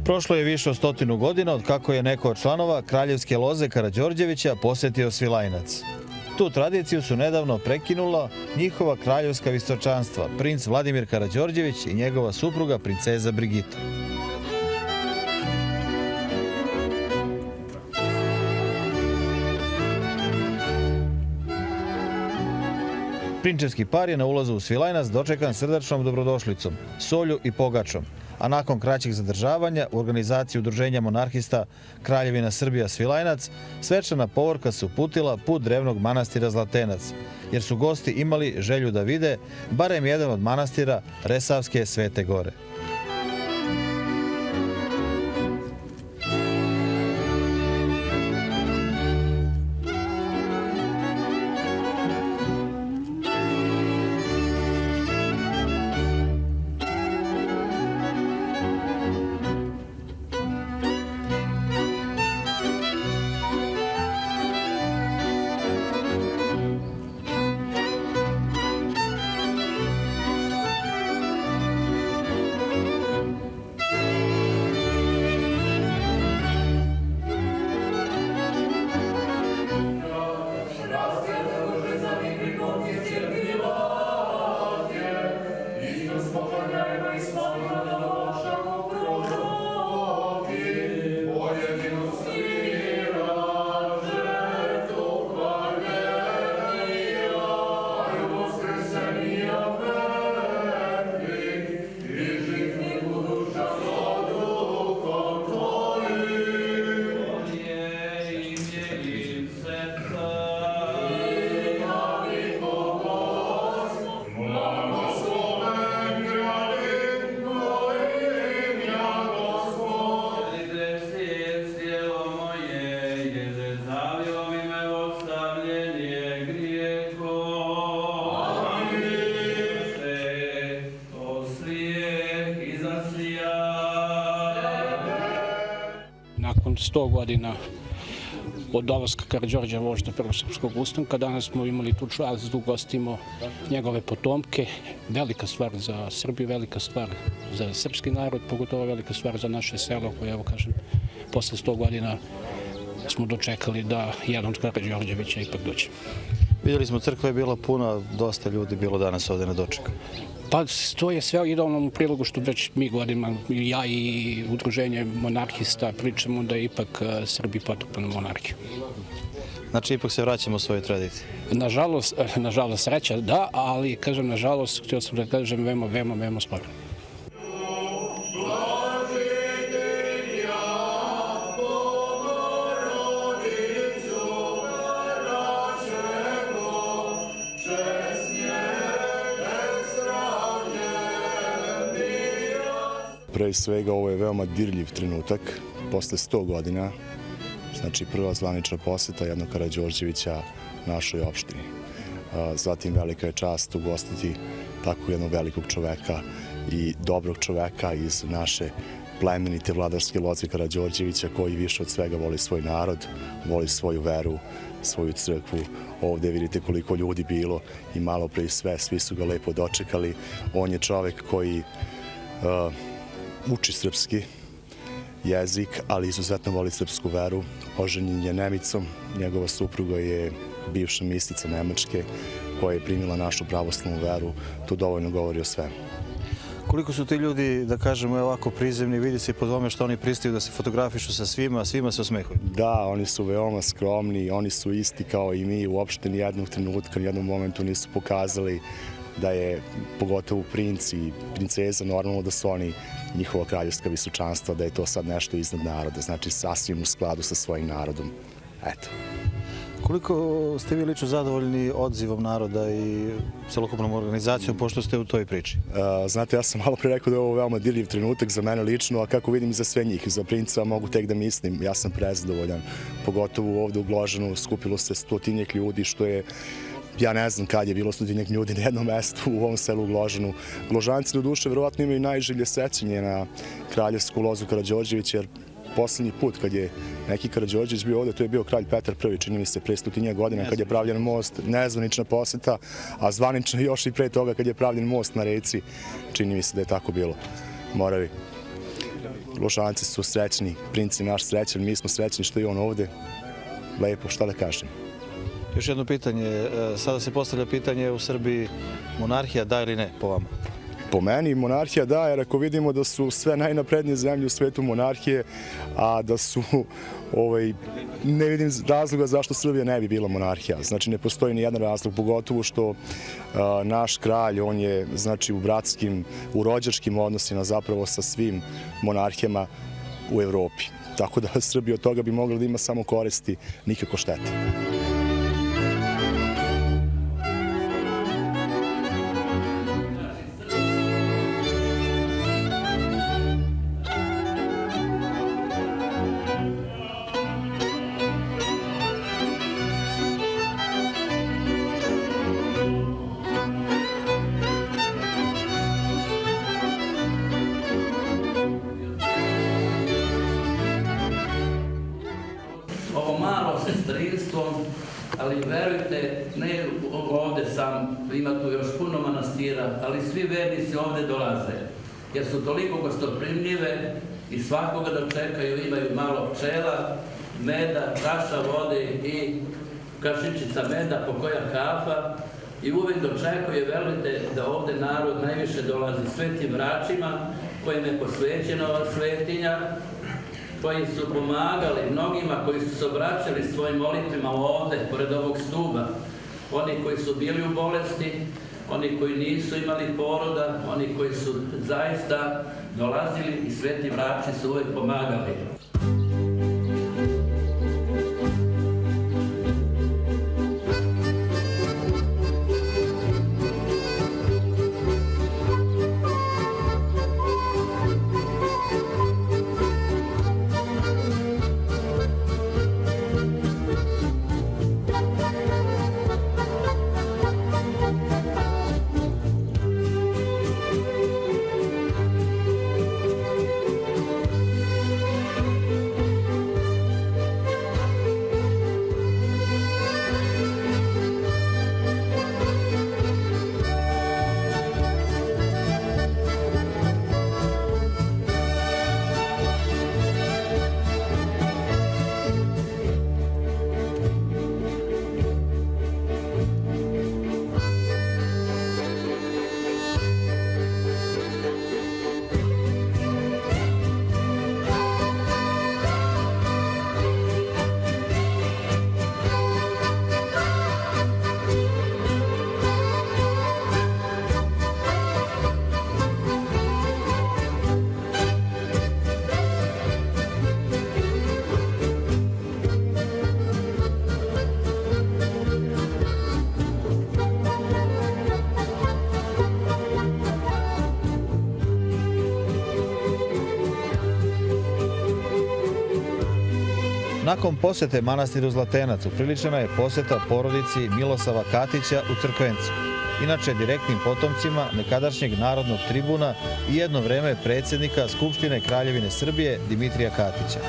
Prošlo je više od 100 godina od kako je neko od članova kraljevske loze Karađorđevića posetio Svilajnac. Tu tradiciju su nedavno prekinula njihova kraljevska visočanstva, princ Vladimir Karađorđević i njegova supruga princeza Brigita. Prinčevski par je na ulazu u Svilajnac dočekan srdačnom dobrodošlicom, solju i pogačom, a nakon kraćeg zadržavanja u organizaciji Udruženja monarhista Kraljevina Srbija Svilajnac, svečana povorka se uputila put drevnog manastira Zlatenac, jer su gosti imali želju da vide barem jedan od manastira Resavske Svete Gore. Nakon 100 godina od dolaska Karađorđa vožda Prvog srpskog ustanka, danas smo imali tu čast da ugostimo njegove potomke. Velika stvar za Srbiju, velika stvar za srpski narod, pogotovo velika stvar za naše selo koje, evo kažem, posle 100 godina smo dočekali da jedan od Karađorđevića ipak dođe. Vidjeli smo, crkva je bila puna, dosta ljudi bilo danas ovdje na dočeku. Pa to je sve ide onom u prilogu što već mi godinama, ja i Udruženje monarhista pričamo da je ipak Srbi potopana monarhija. Znači ipak se vraćamo u svoje tradicije. Nažalost, sreća da, ali kažem nažalost, htio sam da kažem veoma sporo. Pre svega, ovo je veoma dirljiv trenutak, posle 100 godina, znači prva zvanična poseta jednog Karađorđevića našoj opštini. Zatim velika je čast ugostiti tako jednog velikog čoveka i dobrog čoveka iz naše plemenite vladarske loze Karađorđevića, koji više od svega voli svoj narod, voli svoju veru, svoju crkvu. Ovdje vidite koliko ljudi bilo i malo pre sve, svi su ga lepo dočekali. On je čovek koji uči srpski jezik, ali izuzetno voli srpsku veru. Oženjen je Nemicom, njegova supruga je bivša mistica Nemačke koja je primila našu pravoslavnu veru. To dovoljno govori o svemu. Koliko su ti ljudi, da kažemo, ovako prizemni, vidi se i po tome što oni pristaju da se fotografišu sa svima, svima se osmehuju? Da, oni su veoma skromni, oni su isti kao i mi, uopšte ni jednog trenutka, ni jednom momentu nisu pokazali da je, pogotovo princ i princeza, normalno da su oni njihova kraljevska visočanstva, da je to sad nešto iznad naroda, znači sasvim u skladu sa svojim narodom. Eto. Koliko ste vi lično zadovoljni odzivom naroda i celokupnom organizacijom, pošto ste u toj priči? Znate, ja sam malo pre rekao da je ovo veoma dirljiv trenutak za mene lično, a kako vidim i za sve njih. Za princa mogu tek da mislim, ja sam prezadovoljan. Pogotovo ovdje u Gložanu skupilo se 100-tinjak ljudi, što je, ja ne znam kad je bilo 100-tinjak ljudi na jednom mestu u ovom selu u Gložanu. Gložanci do duše verovatno imaju najželje sećanje na kraljevsku lozu Karađorđevića, jer poslednji put kad je neki Karađorđević bio ovdje, to je bio kralj Petar I, čini mi se, pre 100 godina kad je pravljen most, nezvanična poseta, a zvanično još i pre toga kad je pravljen most na reci, čini mi se da je tako bilo. Moravi. Lošanci su srećni, princ je naš srećan, mi smo srećni što je on ovde. Lepo, šta da kažem. Još jedno pitanje. Sada se postavlja pitanje u Srbiji monarhija da ili ne po vama? Po meni monarhija da, jer ako vidimo da su sve najnaprednije zemlje u svetu monarhije, a da su, ne vidim razloga zašto Srbija ne bi bila monarhija. Znači ne postoji ni jedan razlog, pogotovo što naš kralj, on je znači u rođačkim odnosima zapravo sa svim monarhijama u Evropi. Tako da Srbija od toga bi mogla da ima samo koristi, nikako štete. Ovo malo sestrinstvo, ali verujte, ne ovde sam, ima tu još puno manastira, ali svi vernici ovde dolaze, jer su toliko gostoprimljive i svakoga dočekaju, imaju malo pčela, meda, čaša vode i kašičica meda, po koja kafa, i uvek dočekuje, verujte, da ovde narod najviše dolazi svetim vračima, kojim je posvećena ova svetinja, koji su pomagali mnogima koji su se obraćali svojim molitvima ovde, pored ovog stuba. Oni koji su bili u bolesti, oni koji nisu imali poroda, oni koji su zaista dolazili i sveti vrači su uvek pomagali. Nakon posete manastiru Zlatenac upriličena je poseta porodici Milosava Katića u Crkvencu, inače direktnim potomcima nekadašnjeg narodnog tribuna i jedno vreme predsjednika Skupštine Kraljevine Srbije Dimitrija Katića.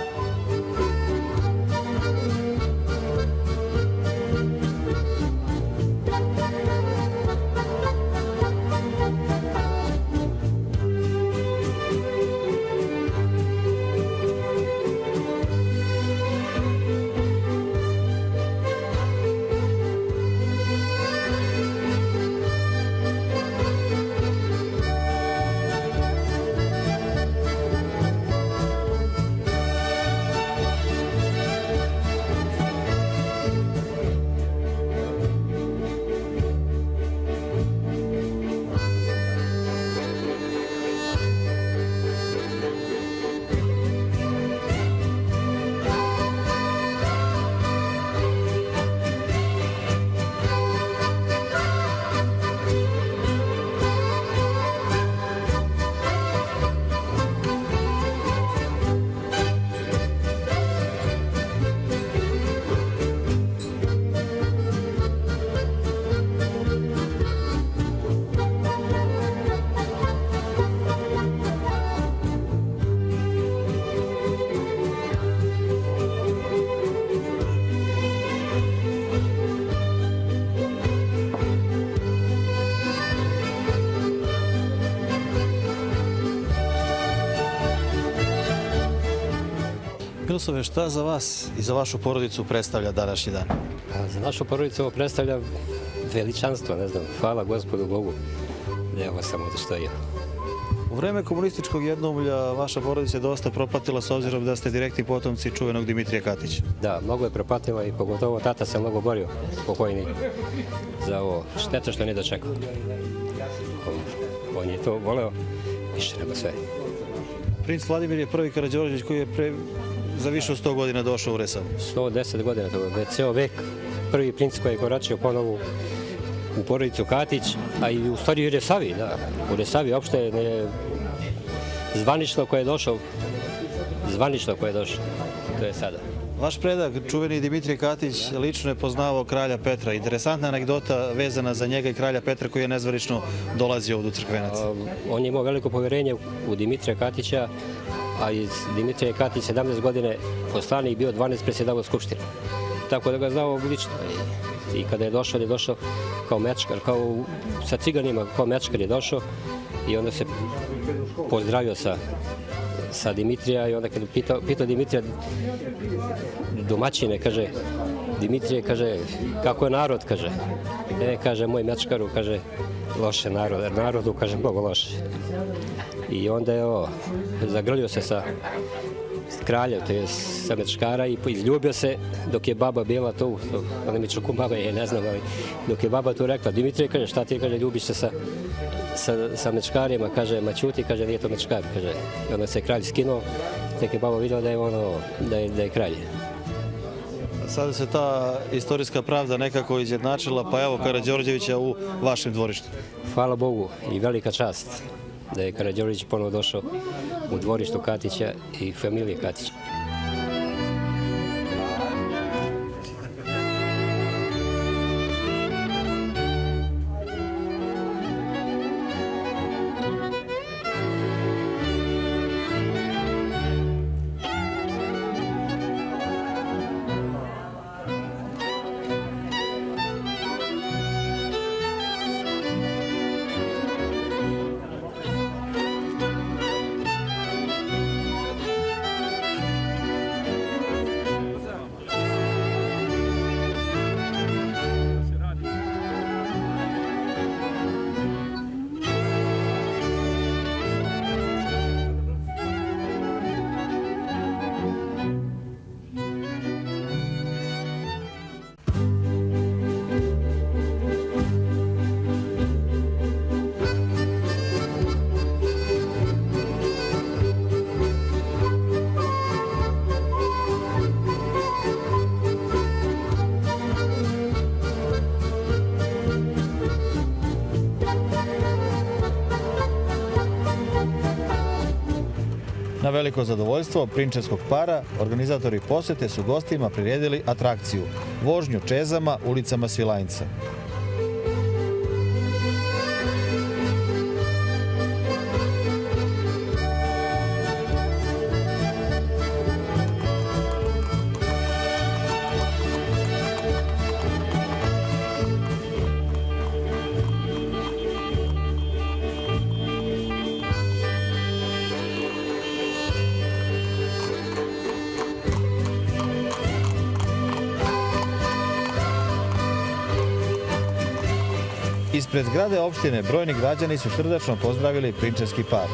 Jusove, šta za vas i za vašu porodicu predstavlja današnji dan? Za našu porodicu ovo predstavlja veličanstvo, ne znam, hvala Gospodu Bogu da je ovo samo dostojio. U vreme komunističkog jednoumlja vaša porodica je dosta propatila s obzirom da ste direktni potomci čuvenog Dimitrija Katića. Da, mnogo je propatila i pogotovo tata se mnogo borio, pokojni, za ovo. Šteta što nije dočekao. On je to voleo više nego sve. Princ Vladimir je prvi Karađorđević koji je za više od 100 godina došao u Resavu. 110 godina, to je već ceo vek. Prvi princ koji je koračio ponovo u porodicu Katić, a i u stvari u Resavi, da. U Resavi opšte je zvanično ko je došao, to je sada. Vaš predak, čuveni Dimitrij Katić, lično je poznavao kralja Petra. Interesantna anegdota vezana za njega i kralja Petra koji je nezvanično dolazio ovdje u Crkvenac. On je imao veliko poverenje u Dimitrija Katića, a iz Dimitrija Katić 17 godine poslanik bio 12 predsjedavao Skupštine. Tako da ga znao lično. I kada je došao kao mečkar, kao sa ciganima, kao mečkar je došao i onda se pozdravio sa Dimitrija i onda kada pitao Dimitrija domaćine, kaže, Dimitrije, kaže, kako je narod, kaže. Kaže, moj mečkaru, kaže, loše narodu, kaže, mnogo loše. I onda je zagrlio se sa kraljem, to je sa mečkara i izljubio se dok je baba bila tu, ona mi čuku baba je, ne znam, ali dok je baba tu rekla, Dimitrije, kaže, šta ti, kaže, ljubiš se sa mečkarima, kaže, ma ćuti, kaže, nije to mečkar, kaže. I onda se kralj skinuo, tek je baba vidjela da je kralj. Sada se ta istorijska pravda nekako izjednačila, pa evo Karađorđevića u vašem dvorištu. Hvala Bogu i velika čast da je Karađorđević ponovo došao u dvorištu Katića i familije Katića. Na veliko zadovoljstvo prinčevskog para, organizatori posete su gostima priredili atrakciju, vožnju čezama ulicama Svilajnca. Ispred zgrade opštine brojni građani su srdačno pozdravili prinčevski par.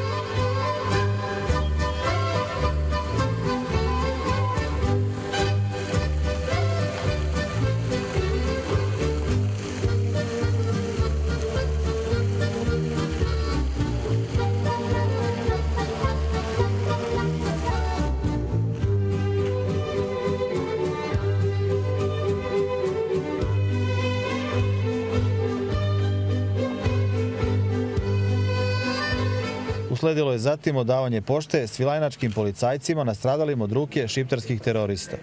Usledilo je zatim odavanje pošte svilajnačkim policajcima nastradalim od ruke šiptarskih terorista.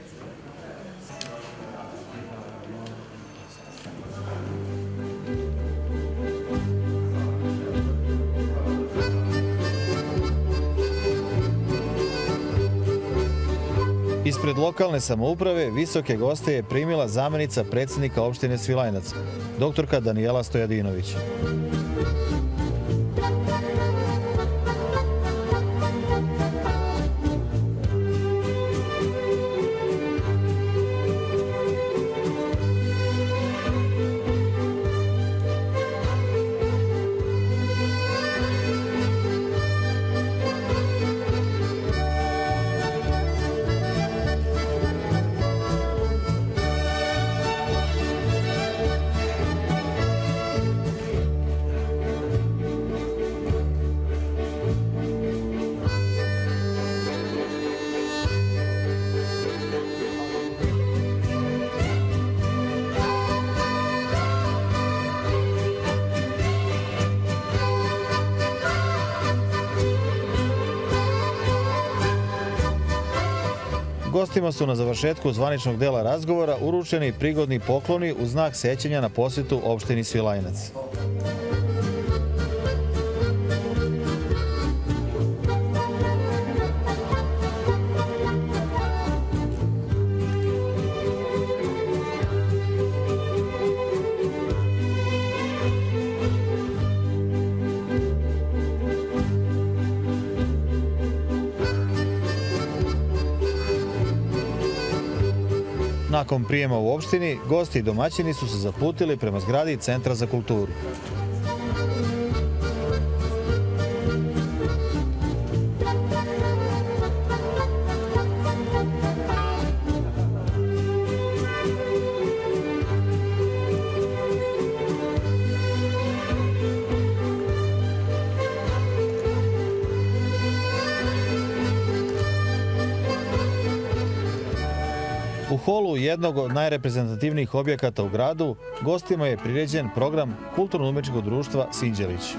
Ispred lokalne samouprave visoke goste je primila zamenica predsjednika opštine Svilajnac, doktorka Danijela Stojadinović. Gostima su na završetku zvaničnog dela razgovora uručeni prigodni pokloni u znak sećanja na posjetu opštini Svilajnac. Nakon prijema u opštini, gosti i domaćini su se zaputili prema zgradi Centra za kulturu. U holu jednog od najreprezentativnijih objekata u gradu gostima je priređen program Kulturno-umetničkog društva Sinđelić.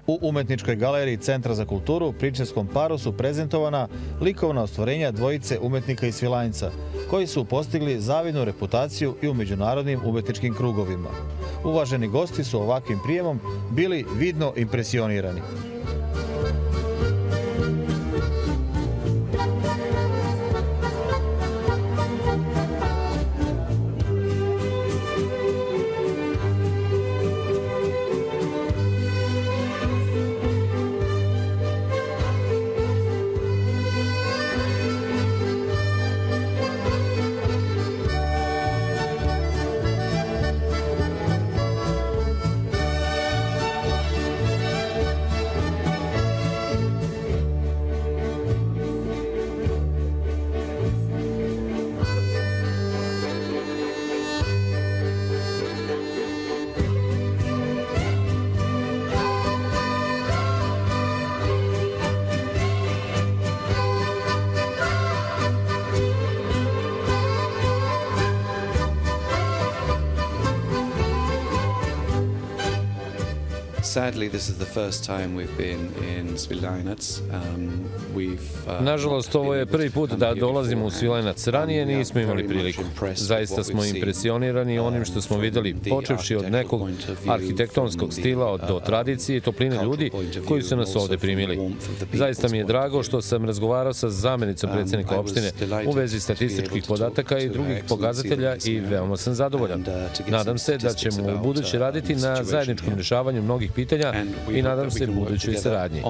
U umetničkoj galeriji Centra za kulturu u Prinčevskom paru su prezentovana likovna ostvarenja dvojice umetnika iz Svilajnca, koji su postigli zavidnu reputaciju i u međunarodnim umetničkim krugovima. Uvaženi gosti su ovakvim prijemom bili vidno impresionirani. Sadly, this is the first time we've been in Svilajnac. Nažalost, ovo je prvi put da dolazimo u Svilajnac. Ranije nismo imali priliku. Zaista smo impresionirani onim što smo videli, počevši od nekog arhitektonskog stila do tradicije i topline ljudi koji su nas ovde primili. Zaista mi je drago što sam razgovarao sa zamenicom predsjednika opštine u vezi statističkih podataka i drugih pokazatelja i veoma sam zadovoljan. Nadam se da ćemo u buduće raditi na zajedničkom rješavanju mnogih pitanja i nadam se budućoj saradnji.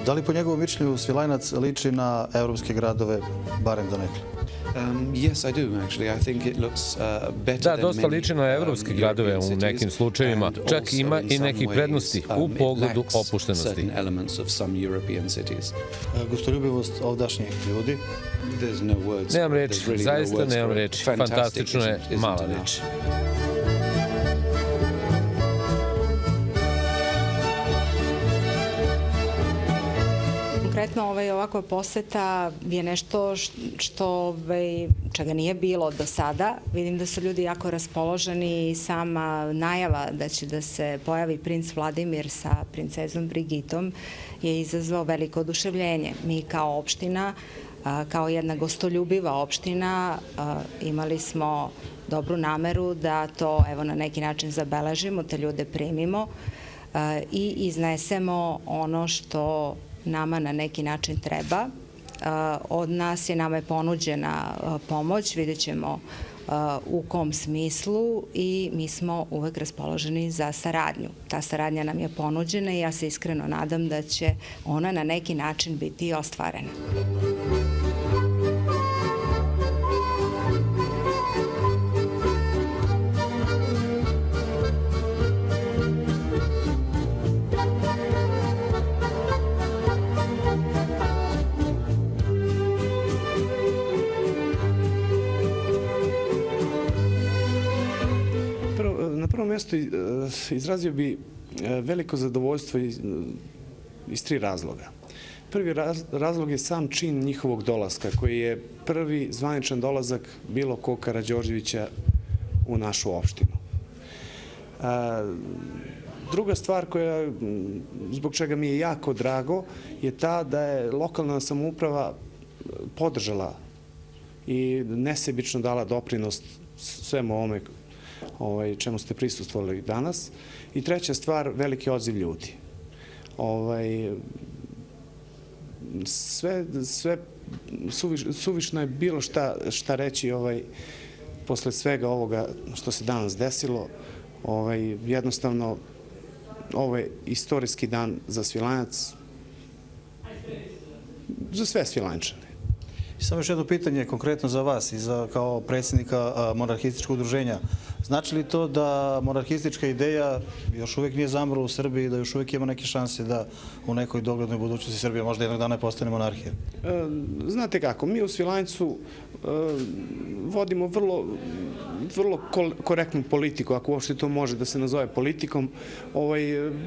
Da li po njegovom mišljenju Svilajnac liči na evropske gradove, barem do nekle? Da, dosta liči na evropske gradove u nekim slučajevima. Čak ima i nekih prednosti u pogledu opuštenosti. Gostoljubivost ovdašnjih ljudi? Nemam reči, zaista nemam reči. Fantastično je, mala reč. Konkretno ovakva poseta je nešto čega nije bilo do sada. Vidim da su ljudi jako raspoloženi i sama najava da će da se pojavi princ Vladimir sa princezom Brigitom je izazvao veliko oduševljenje. Mi kao opština, kao jedna gostoljubiva opština, imali smo dobru nameru da to na neki način zabeležimo, te ljude primimo. i iznesemo ono što nama na neki način treba. Od nas nama je ponuđena pomoć, vidjet ćemo u kom smislu i mi smo uvek raspoloženi za saradnju. Ta saradnja nam je ponuđena i ja se iskreno nadam da će ona na neki način biti ostvarena. Na prvom mjestu izrazio bi veliko zadovoljstvo iz 3 razloga. Prvi razlog je sam čin njihovog dolaska, koji je prvi zvaničan dolazak bilo kog Karađorđevića u našu opštinu. Druga stvar zbog čega mi je jako drago je ta da je lokalna samouprava podržala i nesebično dala doprinos svemu ovome čemu ste prisustvovali danas. I treća stvar, veliki odziv ljudi. Suvišno je bilo šta reći posle svega ovoga što se danas desilo. Jednostavno, ovo je istorijski dan za Svilajnac, za sve Svilajnčane. Samo još jedno pitanje konkretno za vas i kao predsjednika monarhističkog udruženja. Znači li to da monarhistička ideja još uvijek nije zamrla u Srbiji i da još uvijek ima neke šanse da u nekoj doglednoj budućnosti Srbija možda jednog dana postane monarhija? Znate kako, mi u Svilajncu vodimo vrlo korektnu politiku, ako uopšte to može da se nazove politikom.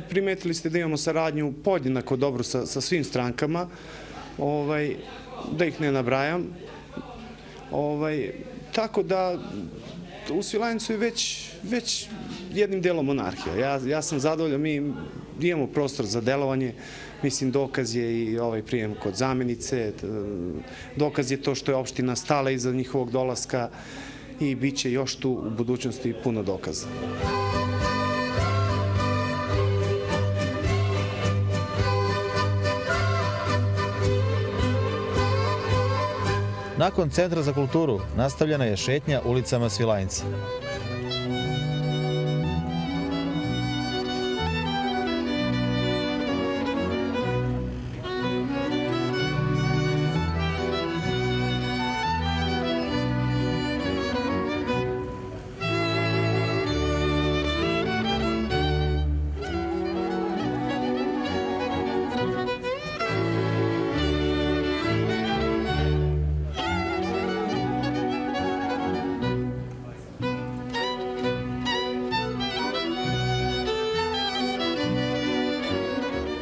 Primetili ste da imamo saradnju podjednako dobru sa svim strankama, da ih ne nabrajam. Tako da u Svilajncu je već jednim delom monarhija. Ja sam zadovoljan, mi imamo prostor za delovanje, mislim dokaz je i ovaj prijem kod zamenice, dokaz je to što je opština stala iza njihovog dolaska i bit će još tu u budućnosti puno dokaza. Nakon Centra za kulturu nastavljena je šetnja ulicama Svilajnca.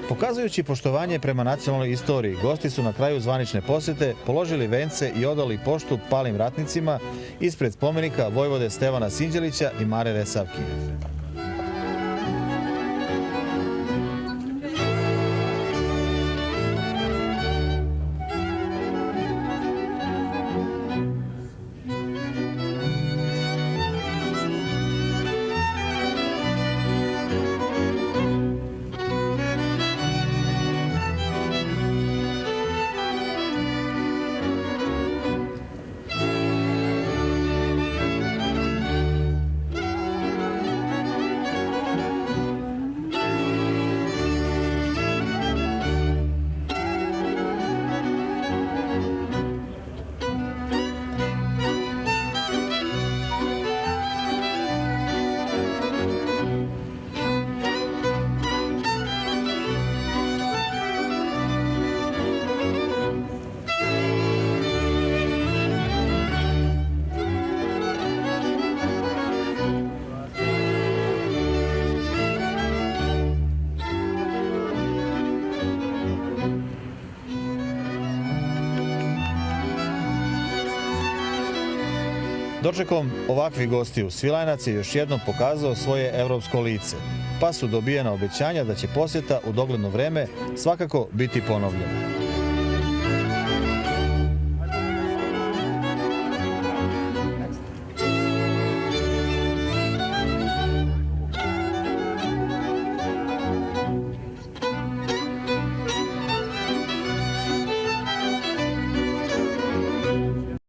Pokazujući poštovanje prema nacionalnoj istoriji, gosti su na kraju zvanične posete položili vence i odali poštu palim ratnicima ispred spomenika vojvode Stevana Sinđelića i Mare Resavki. Dočekom ovakvih gostiju, Svilajnac je još jednom pokazao svoje evropsko lice, pa su dobijena obećanja da će posjeta u dogledno vreme svakako biti ponovljena.